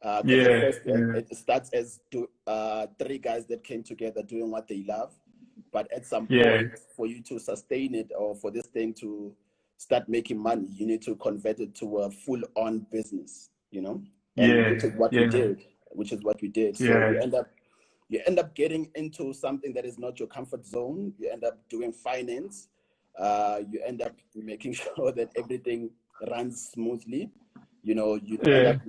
Because at first yeah, it starts as three guys that came together doing what they love. But at some yeah, point, for you to sustain it or for this thing to start making money, you need to convert it to a full-on business, you know, and yeah, which is what we yeah, did. Which is what we did. So yeah, you end up getting into something that is not your comfort zone. You end up doing finance. You end up making sure that everything runs smoothly. You know, you end yeah, up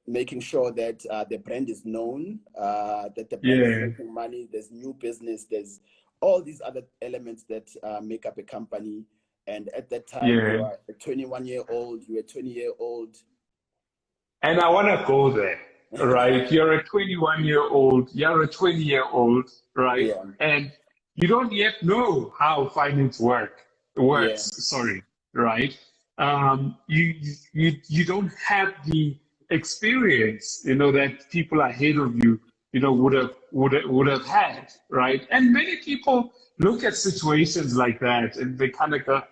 making sure that the brand is known, that the brand is yeah, making money. There's new business. There's all these other elements that make up a company. And at that time, you yeah. are a 21-year-old. You're a 20-year-old. And I want to go there, right? You're a 21-year-old, you're a 20-year-old, right? Yeah, And you don't yet know how finance yeah, works, sorry, right? You don't have the experience, that people ahead of you, would have had, right? And many people look at situations like that and they kind of go,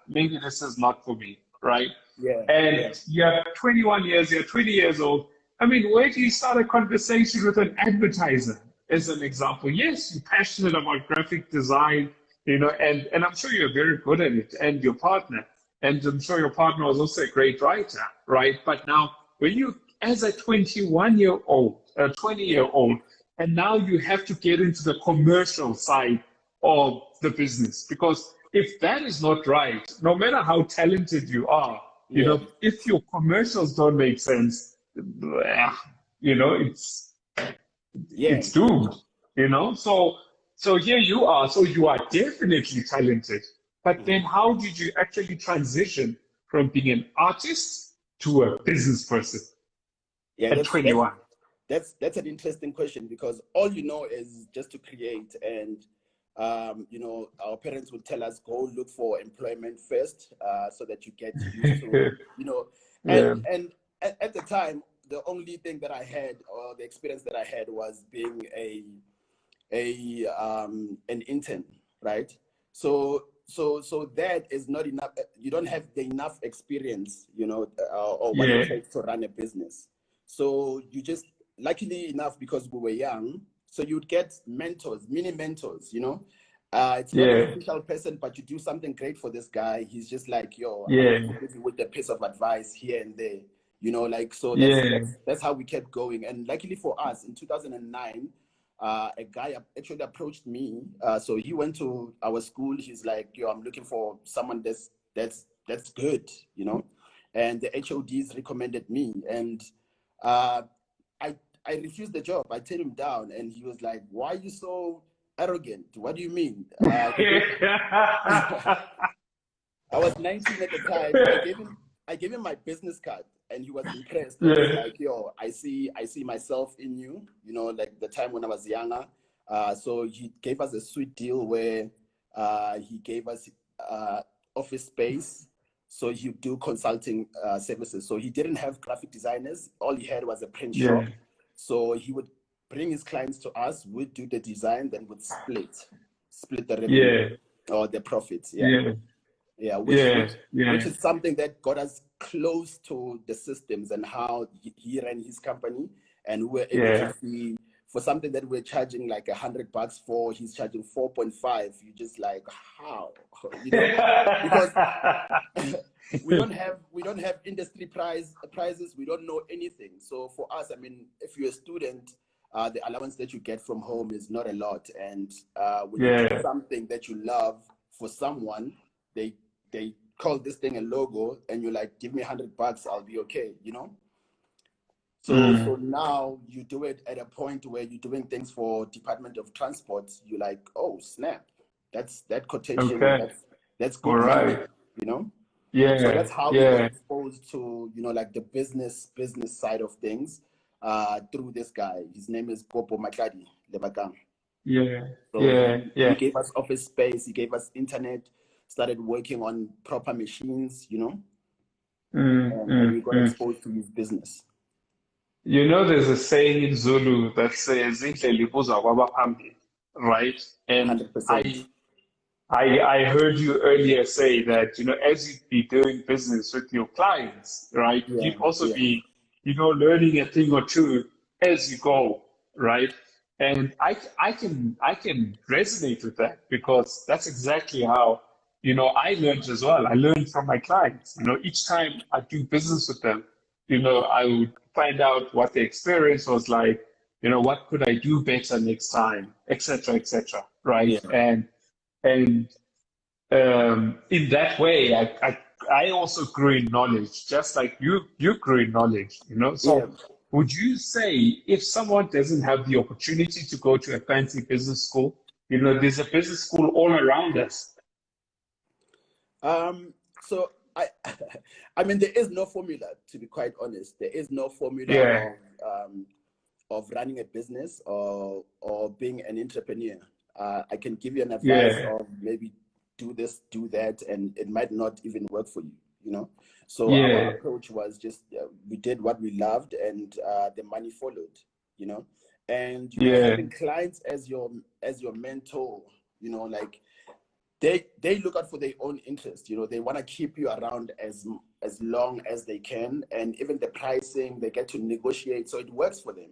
maybe this is not for me, right? yeah, yeah, And you're 21 years, you're 20 years old. I mean, where do you start a conversation with an advertiser, as an example? Yes, you're passionate about graphic design, and I'm sure you're very good at it, and your partner. And I'm sure your partner was also a great writer, right? But now, when you, as a 21-year-old, a yeah, 20-year-old, and now you have to get into the commercial side of the business, because if that is not right, no matter how talented you are, yeah, if your commercials don't make sense, it's yeah. it's doomed. So here you are. So you are definitely talented. But then, Mhm. how did you actually transition from being an artist to a business person Yeah, at 21? that's an interesting question because all you know is just to create and our parents would tell us go look for employment first so that you get used to Yeah, and at the time the only thing that I had or the experience that I had was being an intern, right? So that is not enough. You don't have the enough experience, or what it yeah, takes to run a business. So you just, luckily enough, because we were young, so you'd get mentors, mini mentors, it's not an yeah, official person, but you do something great for this guy. He's just like, yo, I'm going yeah, to give you with a piece of advice here and there, like, so that's, yeah, that's, that's how we kept going. And luckily for us in 2009, a guy actually approached me. So he went to our school. He's like, yo, I'm looking for someone that's good, and the HODs recommended me. And I I refused the job. I turned him down, and he was like, "Why are you so arrogant? What do you mean?" I was 19 at the time. I gave him my business card, and he was impressed. And he's yeah, like, "Yo, I see myself in you. Like the time when I was younger." So he gave us a sweet deal where he gave us office space. So he do consulting services. So he didn't have graphic designers. All he had was a print yeah, shop. So he would bring his clients to us. We'd do the design, then would split the revenue yeah, or the profits. Yeah. yeah, Yeah, which yeah, which which yeah, is something that got us close to the systems and how he ran his company, and we were able to yeah. see for something that we're charging like $100 for, he's charging 4.5. You just like how, because we don't have industry prices. We don't know anything. So for us, I mean, if you're a student, the allowance that you get from home is not a lot, and when you do Yeah, something that you love for someone, they call this thing a logo, and you're like, give me $100, I'll be okay, So mm, now you do it at a point where you're doing things for Department of Transport. You're like, oh snap, that quotation, okay, that's all good money, right. you know. So Yeah, that's how we got yeah, exposed to, like the business side of things, through this guy. His name is Popo Makadi Lebakang. yeah, So yeah, he yeah. gave us office space, he gave us internet, started working on proper machines, and we got Mm. exposed to his business. There's a saying in Zulu that says, "Indlela ibuzwa kwabaphambili," right? And 100%. I heard you earlier say that, as you'd be doing business with your clients, right, Yeah, you'd also yeah, be learning a thing or two as you go, right? And I can resonate with that because that's exactly how, I learned as well. I learned from my clients. Each time I do business with them, I would find out what the experience was like, what could I do better next time, et cetera, right? Yeah. And in that way, I also grew in knowledge, just like you grew in knowledge, Yeah. So would you say if someone doesn't have the opportunity to go to a fancy business school, there's a business school all around us? So I mean, there is no formula, to be quite honest. There is no formula Yeah, of running a business or being an entrepreneur. I can give you an advice yeah, of maybe do this, do that, and it might not even work for you. So our yeah, approach was just we did what we loved, and the money followed. You know, and yeah, having clients as your mentor. Like they look out for their own interest. They want to keep you around as long as they can, and even the pricing they get to negotiate, so it works for them.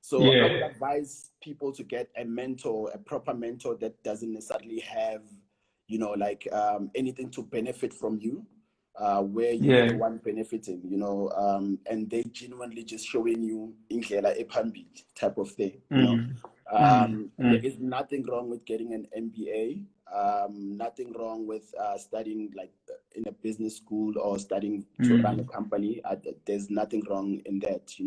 So I would yeah, advise people to get a mentor, a proper mentor that doesn't necessarily have like anything to benefit from you, where you're the yeah, one benefiting, and they genuinely just showing you indlela ephambili type of thing. mm, mm, There mm, is nothing wrong with getting an MBA. Nothing wrong with studying like in a business school or studying to run a mm, company. There's nothing wrong in that. It's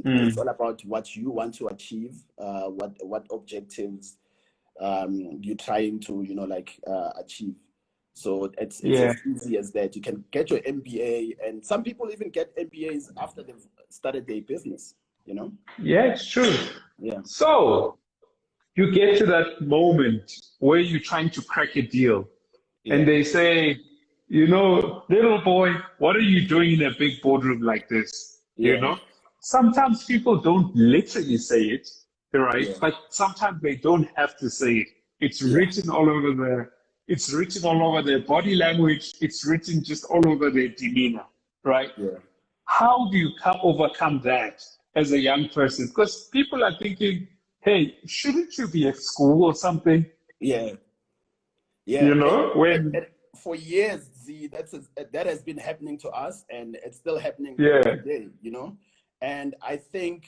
mm, all about what you want to achieve, what objectives you're trying to like achieve. So it's yeah, as easy as that. You can get your MBA, and some people even get MBAs after they've started their business. yeah, it's true. Yeah, So you get to that moment where you're trying to crack a deal and yeah, they say, little boy, what are you doing in a big boardroom like this? yeah, Sometimes people don't literally say it, right? yeah, But sometimes they don't have to say it. It's yeah, written all over it's written all over their body language. It's written just all over their demeanor, right? yeah, How do you overcome that as a young person? Because people are thinking, hey, shouldn't you be at school or something? yeah. Yeah, When, for years, Z, that has been happening to us, and it's still happening yeah, today. And I think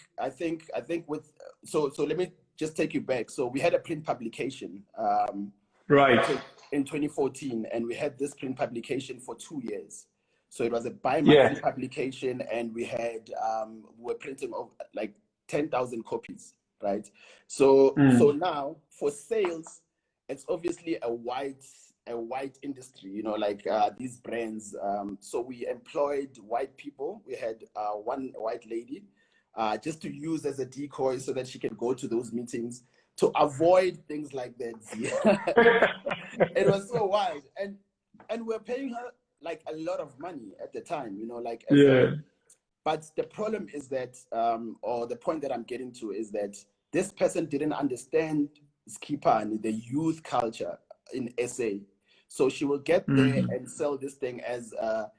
with so let me just take you back. So we had a print publication in right, in 2014, and we had this print publication for 2 years. So it was a bi-monthly yeah, publication, and we were printing of like 10,000 copies, right? So mm, now for sales, it's obviously a white industry, like these brands. So we employed white people. We had one white lady just to use as a decoy so that she can go to those meetings to avoid things like that. It was so wild, and we're paying her like a lot of money at the time, like as a. yeah, But the problem is that, or the point that I'm getting to is that this person didn't understand Skipani, the youth culture in SA. So she will get there mm, and sell this thing as a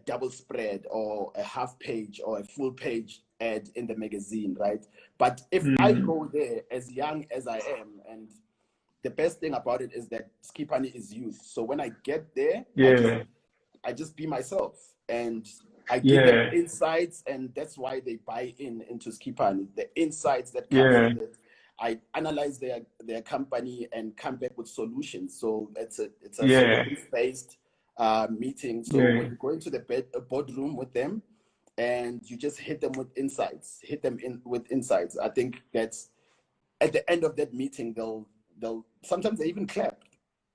double spread or a half page or a full page ad in the magazine, right? But if I mm, go there as young as I am, and the best thing about it is that Skipani is youth. So when I get there, yeah, I just be myself, and I give them yeah, insights, and that's why they buy into Skipani. The insights that comes yeah, with it, I analyze their company and come back with solutions. So it's a yeah, solutions based meeting. So yeah, when you go into the boardroom with them, and you just hit them with insights, hit them in with insights. I think that's at the end of that meeting, they'll sometimes they even clap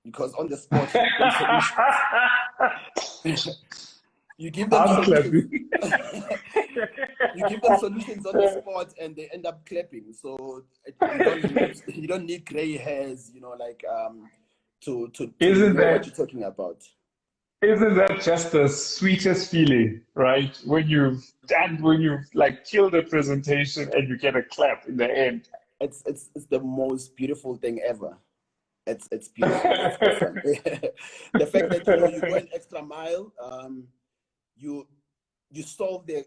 because on the spot you give them solutions. You give them I'm solutions. clapping. You give them solutions on the spot, and they end up clapping. So you don't need gray hairs, like to Isn't know what that you're talking about. isn't that just the sweetest feeling, right? When you've like killed a presentation and you get a clap in the end. It's the most beautiful thing ever. It's beautiful. It's awesome. The fact that you go an extra mile. You you solve their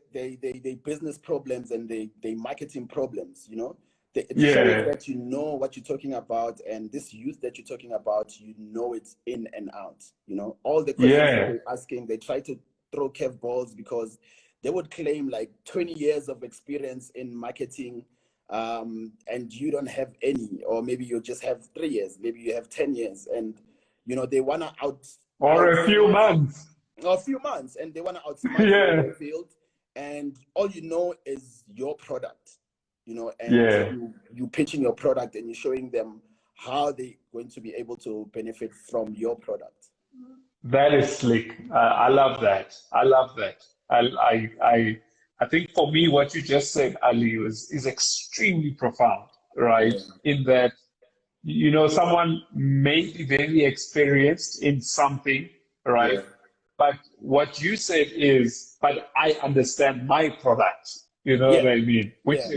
business problems and their marketing problems, you know. It shows Yeah. that you know what you're talking about, and this youth that you're talking about, you know it's in and out. You know, all the questions that Yeah. they're asking, they try to throw curveballs because they would claim like 20 years of experience in marketing, and you don't have any, or maybe you just have 3 years, maybe you have 10 years, and you know they wanna Or a few outsmart months. a few months, and they wanna outsmart you in Yeah. the field, and all you know is your product, you know, and Yeah. you pitching your product and you're showing them how they're going to be able to benefit from your product. That is slick. I love that. I love that. I think for me, what you just said, Ali, is extremely profound, right? Yeah, In that, you know, someone may be very experienced in something, yeah, right? But what you said is, but I understand my product. You know yeah, what I mean? yeah,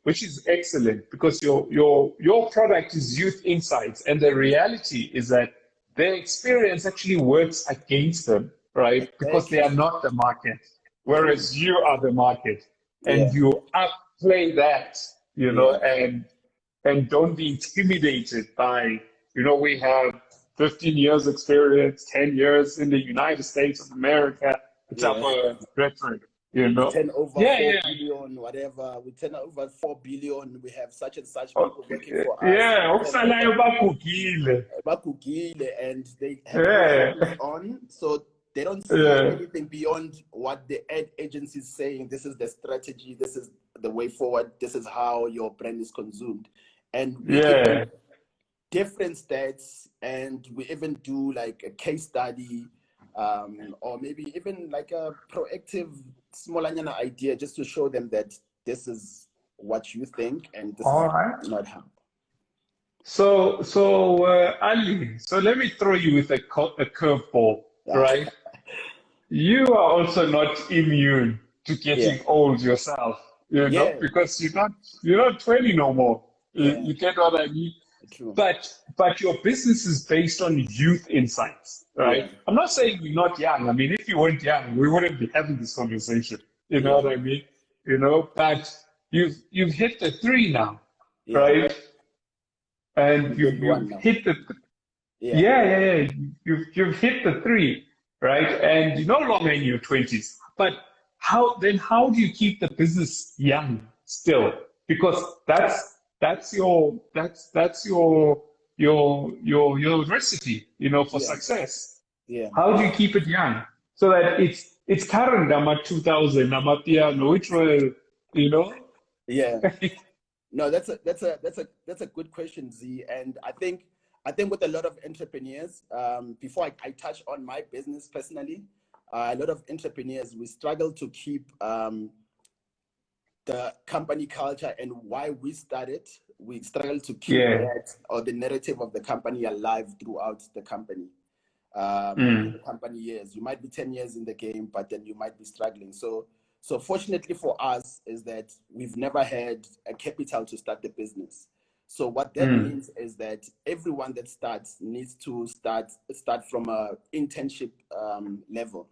Which is excellent because your product is youth insights, and the yeah, reality is that their experience actually works against them, right? Because they exactly. are not the market, Mm, whereas you are the market, yeah, and you outplay that, you know, yeah, and don't be intimidated by, you know, we have 15 years experience, 10 years in the United States of America, the type yeah. of rhetoric, you We know. turn over Yeah, 4 yeah, billion, whatever. We turn over 4 billion. We have such and such people working okay. for us. Yeah, We turn okusalayo over bakugile. bakugile, and they have no Yeah, hands on, so they don't see yeah, anything beyond what the ad agency is saying. This is the strategy. This is the way forward. This is how your brand is consumed, and we give them yeah. different stats, and we even do like a case study, or maybe even like a proactive small idea, just to show them that this is what you think and this is All right. not how. Ali, so let me throw you with a curveball, Yeah, right? You are also not immune to yeah, getting old yourself, you know, yeah, because you're not 20 no more. yeah, You get what I mean? true. But your business is based on youth insights, Yeah, right? I'm not saying you're not young. I mean, if you weren't young, we wouldn't be having this conversation. You know yeah, what I mean? You know, but you've hit the three now, yeah. right? And I'm 21 you've now. hit the Yeah, yeah, yeah, yeah. You've hit the three, right? And you're no longer in your 20s. But how do you keep the business young still? Because that's your recipe, you know, for yeah, success. yeah, How do you keep it young so that it's current? I'm at 2000. I'm at piano, which will, you know. yeah. No, that's a good question, Z. And I think with a lot of entrepreneurs, before I touch on my business personally, a lot of entrepreneurs, we struggle to keep the company culture and why we started. We struggle to keep Yeah. that, or the narrative of the company, alive throughout the company. In the Mm, company years. You might be 10 years in the game, but then you might be struggling. So fortunately for us is that we've never had a capital to start the business. So what that mm, means is that everyone that starts needs to start from a internship level,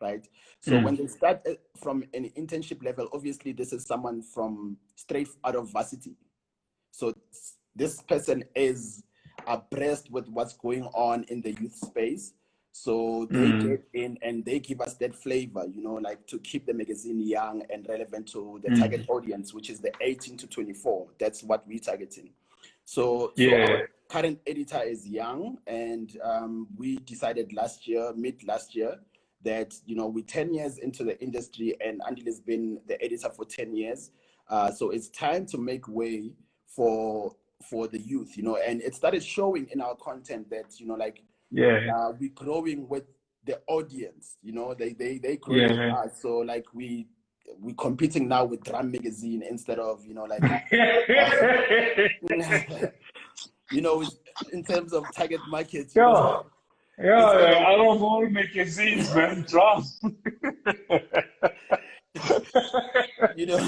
right? So when mm, they start from an internship level, obviously this is someone from straight out of varsity. So this person is abreast with what's going on in the youth space. So they mm, get in and they give us that flavor, you know, like to keep the magazine young and relevant to the mm. target audience, which is the 18 to 24. That's what we're targeting. So Yeah. our current editor is young, and we decided mid last year, that we're 10 years into the industry, and Andile has been the editor for 10 years. So it's time to make way for the youth, and it started showing in our content that like Yeah. we're growing with the audience, they growing with Yeah. us. So like we're competing now with Drum Magazine instead of like uh, in terms of target market, Yo, instead of out of all magazines, man, drop. you know